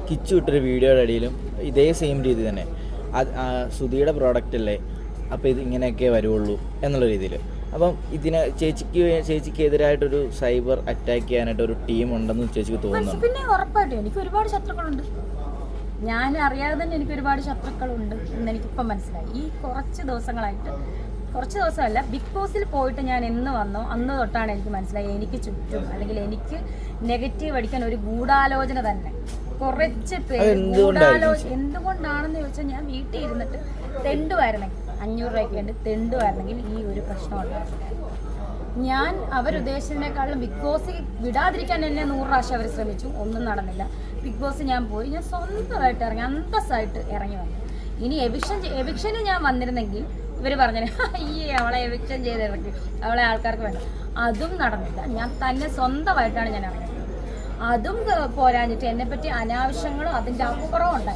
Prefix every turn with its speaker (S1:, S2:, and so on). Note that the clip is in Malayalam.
S1: കിച്ചു ഇട്ടൊരു വീഡിയോയുടെ അടിയിലും ഇതേ സെയിം രീതി തന്നെ സുധിയുടെ പ്രോഡക്റ്റ് അല്ലേ, അപ്പോൾ ഇത് ഇങ്ങനെയൊക്കെ വരുള്ളൂ എന്നുള്ള രീതിയിൽ. അപ്പം ഇതിനെ ചേച്ചിക്ക് എതിരായിട്ടൊരു സൈബർ അറ്റാക്ക് ചെയ്യാനായിട്ട് ഒരു ടീം ഉണ്ടെന്ന് ചേച്ചിക്ക് തോന്നുന്നു?
S2: പിന്നെ ഉറപ്പായിട്ടും എനിക്ക് ഒരുപാട് ശത്രുക്കളുണ്ട്. ഞാൻ അറിയാതെ തന്നെ എനിക്ക് ഒരുപാട് ശത്രുക്കളുണ്ട് എന്ന് എനിക്കിപ്പം മനസ്സിലായി. ഈ കുറച്ച് ദിവസമല്ല, ബിഗ് ബോസിൽ പോയിട്ട് ഞാൻ എന്ന് വന്നോ അന്ന് തൊട്ടാണ് എനിക്ക് മനസ്സിലായി എനിക്ക് ചുറ്റും അല്ലെങ്കിൽ എനിക്ക് നെഗറ്റീവ് അടിക്കാൻ ഒരു ഗൂഢാലോചന തന്നെ. കുറച്ച് പേര് എന്തുകൊണ്ടാണെന്ന് ചോദിച്ചാൽ, ഞാൻ വീട്ടിൽ ഇരുന്നിട്ട് തെണ്ടുമായിരുന്നെങ്കിൽ 500 രൂപയ്ക്ക് വേണ്ടി തെണ്ടുമായിരുന്നെങ്കിൽ ഈ ഒരു പ്രശ്നം ഉണ്ടായിരുന്നു. ഞാൻ അവരുദ്ദേശിച്ചതിനേക്കാളും ബിഗ് ബോസ് വിടാതിരിക്കാൻ എന്നെ 100 പ്രാവശ്യം അവർ ശ്രമിച്ചു, ഒന്നും നടന്നില്ല. ബിഗ് ബോസ് ഞാൻ പോയി, ഞാൻ സ്വന്തമായിട്ട് ഇറങ്ങി, അന്തസ്സായിട്ട് ഇറങ്ങി വന്നു. ഇനി എവിക്ഷന് ഞാൻ വന്നിരുന്നെങ്കിൽ ഇവർ പറഞ്ഞു ഈ അവളെ എവിക്ഷൻ ചെയ്തിറക്കി, അവളെ ആൾക്കാർക്ക് വേണ്ട. അതും നടന്നില്ല. ഞാൻ തന്നെ സ്വന്തമായിട്ടാണ് ഞാൻ ഇറങ്ങിയത്. അതും പോരാഞ്ഞിട്ട് എന്നെപ്പറ്റി അനാവശ്യങ്ങളും അതിൻ്റെ അപ്പുറവും ഉണ്ടായി.